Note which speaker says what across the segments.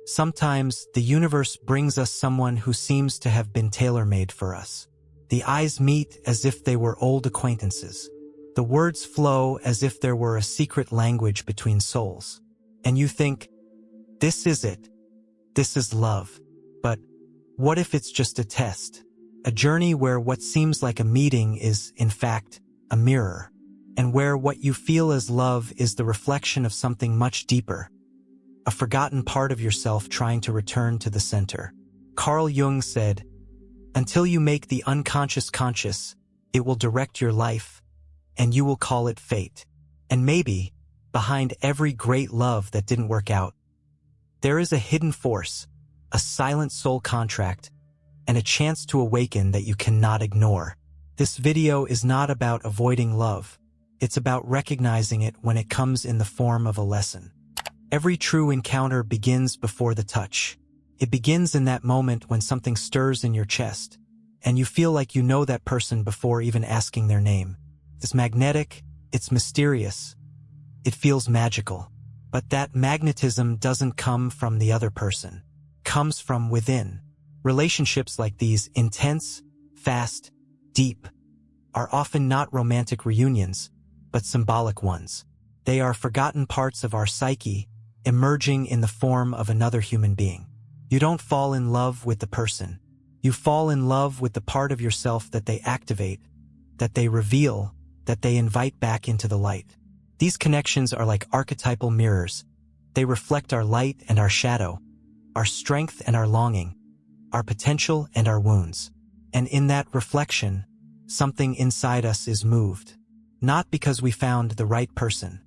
Speaker 1: Sometimes the universe brings us someone who seems to have been tailor-made for us. The eyes meet as if they were old acquaintances. The words flow as if there were a secret language between souls. And you think, this is it. This is love. But what if it's just a test? A journey where what seems like a meeting is, in fact, a mirror. And where what you feel as love is the reflection of something much deeper. A forgotten part of yourself trying to return to the center. Carl Jung said, "Until you make the unconscious conscious, it will direct your life, and you will call it fate." And maybe, behind every great love that didn't work out, there is a hidden force, a silent soul contract, and a chance to awaken that you cannot ignore. This video is not about avoiding love. It's about recognizing it when it comes in the form of a lesson. Every true encounter begins before the touch. It begins in that moment when something stirs in your chest, and you feel like you know that person before even asking their name. It's magnetic, it's mysterious, it feels magical. But that magnetism doesn't come from the other person. It comes from within. Relationships like these, intense, fast, deep, are often not romantic reunions, but symbolic ones. They are forgotten parts of our psyche, emerging in the form of another human being. You don't fall in love with the person. You fall in love with the part of yourself that they activate, that they reveal, that they invite back into the light. These connections are like archetypal mirrors. They reflect our light and our shadow, our strength and our longing, our potential and our wounds. And in that reflection, something inside us is moved. Not because we found the right person,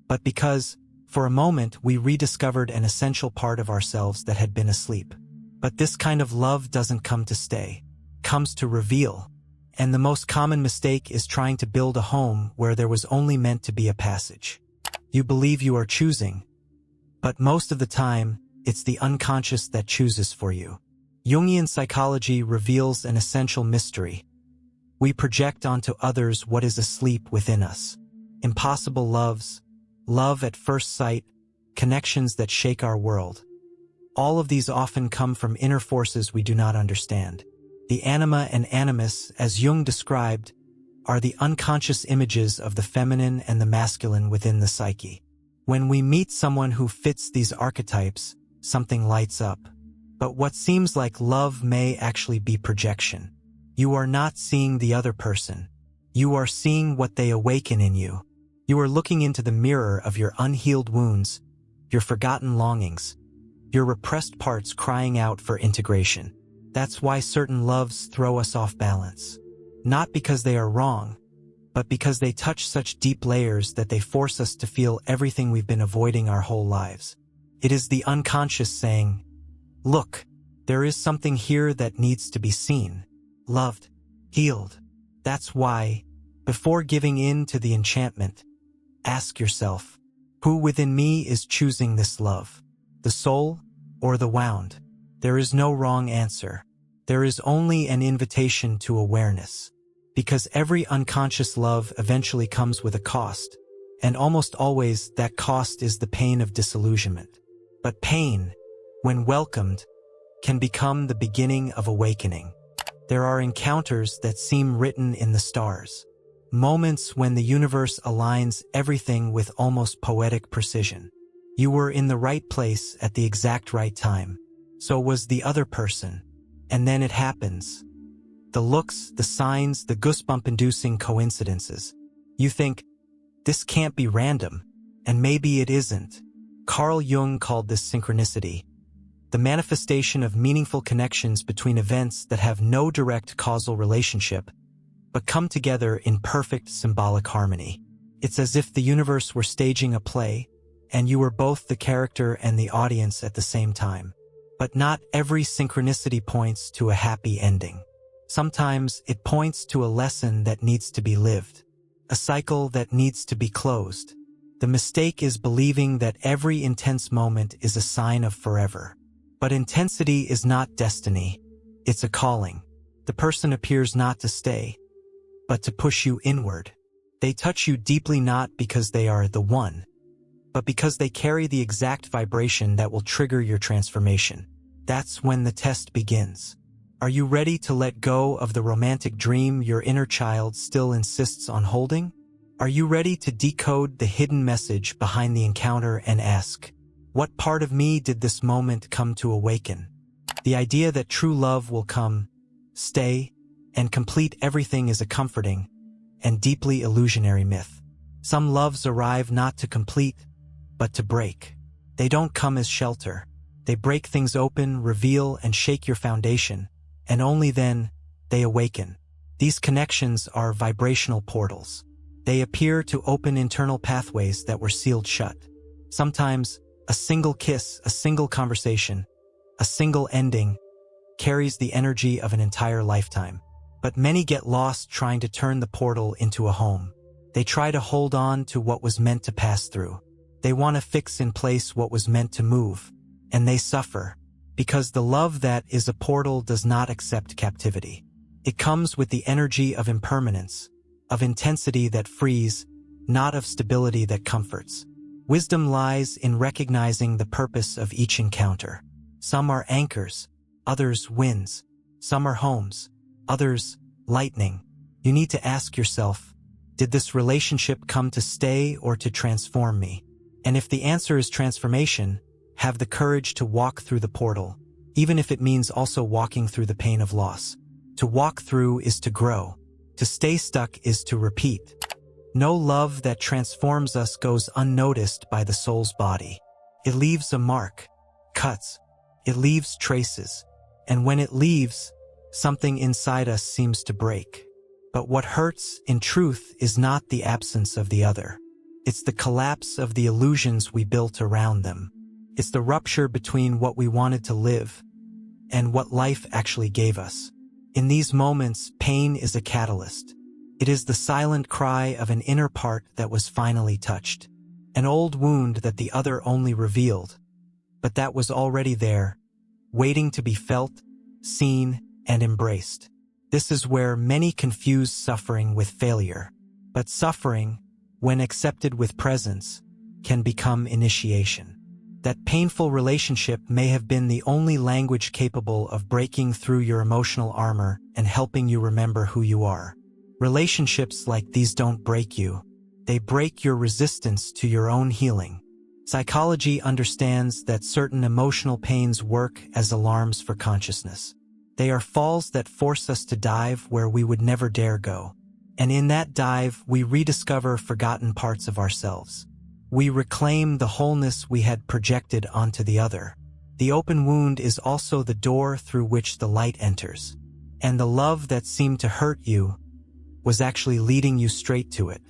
Speaker 1: but because, for a moment, we rediscovered an essential part of ourselves that had been asleep. But this kind of love doesn't come to stay. It comes to reveal. And the most common mistake is trying to build a home where there was only meant to be a passage. You believe you are choosing, but most of the time, it's the unconscious that chooses for you. Jungian psychology reveals an essential mystery. We project onto others what is asleep within us. Impossible loves, love at first sight, connections that shake our world. All of these often come from inner forces we do not understand. The anima and animus, as Jung described, are the unconscious images of the feminine and the masculine within the psyche. When we meet someone who fits these archetypes, something lights up. But what seems like love may actually be projection. You are not seeing the other person. You are seeing what they awaken in you. You are looking into the mirror of your unhealed wounds, your forgotten longings, your repressed parts crying out for integration. That's why certain loves throw us off balance. Not because they are wrong, but because they touch such deep layers that they force us to feel everything we've been avoiding our whole lives. It is the unconscious saying, "Look, there is something here that needs to be seen, loved, healed." That's why, before giving in to the enchantment, ask yourself, who within me is choosing this love? The soul or the wound? There is no wrong answer. There is only an invitation to awareness. Because every unconscious love eventually comes with a cost, and almost always that cost is the pain of disillusionment. But pain, when welcomed, can become the beginning of awakening. There are encounters that seem written in the stars. Moments when the universe aligns everything with almost poetic precision. You were in the right place at the exact right time. So was the other person. And then it happens. The looks, the signs, the goosebump-inducing coincidences. You think, this can't be random. And maybe it isn't. Carl Jung called this synchronicity. The manifestation of meaningful connections between events that have no direct causal relationship, but come together in perfect symbolic harmony. It's as if the universe were staging a play, and you were both the character and the audience at the same time. But not every synchronicity points to a happy ending. Sometimes it points to a lesson that needs to be lived, a cycle that needs to be closed. The mistake is believing that every intense moment is a sign of forever. But intensity is not destiny, it's a calling. The person appears not to stay, but to push you inward. They touch you deeply not because they are the one, but because they carry the exact vibration that will trigger your transformation. That's when the test begins. Are you ready to let go of the romantic dream your inner child still insists on holding? Are you ready to decode the hidden message behind the encounter and ask, what part of me did this moment come to awaken? The idea that true love will come, stay, and complete everything is a comforting and deeply illusionary myth. Some loves arrive not to complete, but to break. They don't come as shelter. They break things open, reveal, and shake your foundation, and only then, they awaken. These connections are vibrational portals. They appear to open internal pathways that were sealed shut. Sometimes, a single kiss, a single conversation, a single ending carries the energy of an entire lifetime. But many get lost trying to turn the portal into a home. They try to hold on to what was meant to pass through. They want to fix in place what was meant to move. And they suffer, because the love that is a portal does not accept captivity. It comes with the energy of impermanence, of intensity that frees, not of stability that comforts. Wisdom lies in recognizing the purpose of each encounter. Some are anchors, others winds. Some are homes, others lightning. You need to ask yourself, did this relationship come to stay or to transform me? And if the answer is transformation, have the courage to walk through the portal, even if it means also walking through the pain of loss. To walk through is to grow. To stay stuck is to repeat. No love that transforms us goes unnoticed by the soul's body. It leaves a mark, cuts. It leaves traces. And when it leaves, something inside us seems to break. But what hurts, in truth, is not the absence of the other. It's the collapse of the illusions we built around them. It's the rupture between what we wanted to live and what life actually gave us. In these moments, pain is a catalyst. It is the silent cry of an inner part that was finally touched, an old wound that the other only revealed, but that was already there, waiting to be felt, seen, and embraced. This is where many confuse suffering with failure, but suffering, when accepted with presence, can become initiation. That painful relationship may have been the only language capable of breaking through your emotional armor and helping you remember who you are. Relationships like these don't break you. They break your resistance to your own healing. Psychology understands that certain emotional pains work as alarms for consciousness. They are falls that force us to dive where we would never dare go. And in that dive, we rediscover forgotten parts of ourselves. We reclaim the wholeness we had projected onto the other. The open wound is also the door through which the light enters. And the love that seemed to hurt you was actually leading you straight to it.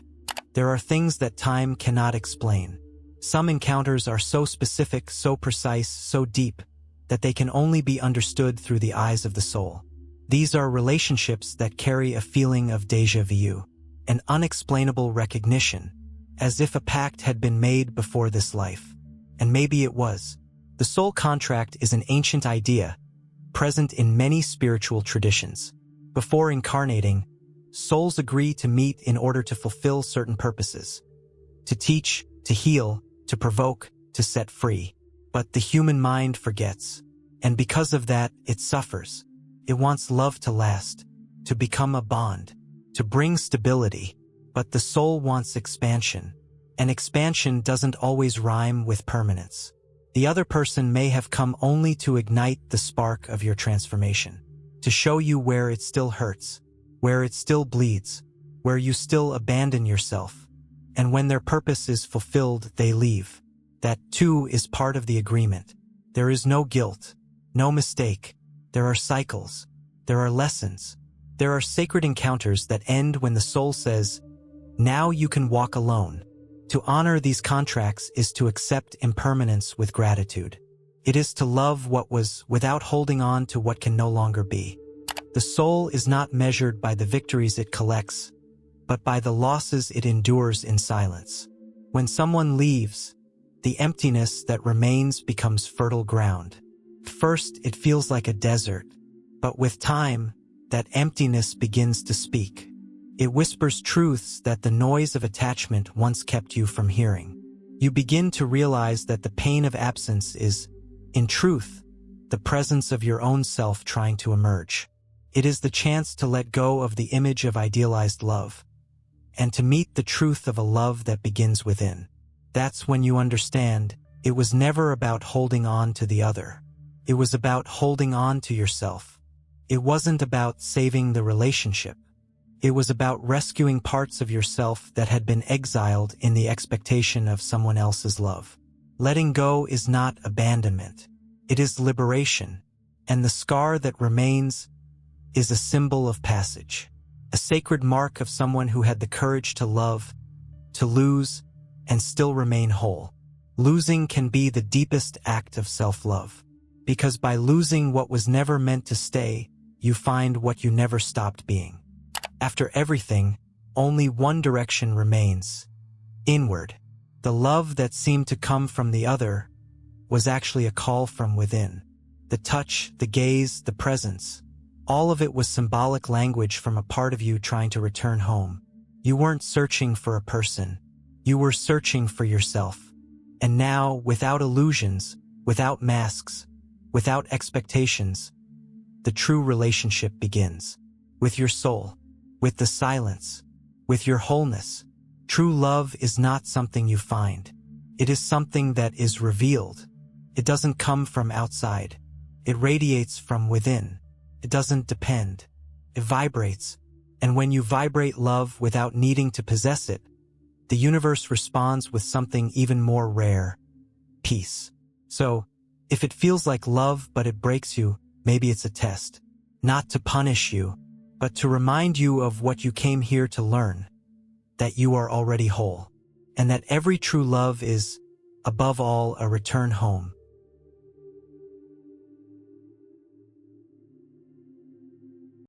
Speaker 1: There are things that time cannot explain. Some encounters are so specific, so precise, so deep, that they can only be understood through the eyes of the soul. These are relationships that carry a feeling of déjà vu, an unexplainable recognition, as if a pact had been made before this life. And maybe it was. The soul contract is an ancient idea, present in many spiritual traditions. Before incarnating, souls agree to meet in order to fulfill certain purposes. To teach, to heal, to provoke, to set free. But the human mind forgets. And because of that, it suffers. It wants love to last, to become a bond, to bring stability. But the soul wants expansion. And expansion doesn't always rhyme with permanence. The other person may have come only to ignite the spark of your transformation, to show you where it still hurts, where it still bleeds, where you still abandon yourself. And when their purpose is fulfilled, they leave. That too is part of the agreement. There is no guilt, no mistake. There are cycles. There are lessons. There are sacred encounters that end when the soul says, "Now you can walk alone." To honor these contracts is to accept impermanence with gratitude. It is to love what was without holding on to what can no longer be. The soul is not measured by the victories it collects, but by the losses it endures in silence. When someone leaves, the emptiness that remains becomes fertile ground. First, it feels like a desert, but with time, that emptiness begins to speak. It whispers truths that the noise of attachment once kept you from hearing. You begin to realize that the pain of absence is, in truth, the presence of your own self trying to emerge. It is the chance to let go of the image of idealized love, and to meet the truth of a love that begins within. That's when you understand it was never about holding on to the other. It was about holding on to yourself. It wasn't about saving the relationship. It was about rescuing parts of yourself that had been exiled in the expectation of someone else's love. Letting go is not abandonment. It is liberation, and the scar that remains is a symbol of passage, a sacred mark of someone who had the courage to love, to lose, and still remain whole. Losing can be the deepest act of self-love, because by losing what was never meant to stay, you find what you never stopped being. After everything, only one direction remains: inward. The love that seemed to come from the other was actually a call from within. The touch, the gaze, the presence, all of it was symbolic language from a part of you trying to return home. You weren't searching for a person. You were searching for yourself. And now, without illusions, without masks, without expectations, the true relationship begins. With your soul, with the silence, with your wholeness. True love is not something you find. It is something that is revealed. It doesn't come from outside. It radiates from within. It doesn't depend. It vibrates. And when you vibrate love without needing to possess it, the universe responds with something even more rare: peace. So, if it feels like love but it breaks you, maybe it's a test. Not to punish you, but to remind you of what you came here to learn. That you are already whole. And that every true love is, above all, a return home.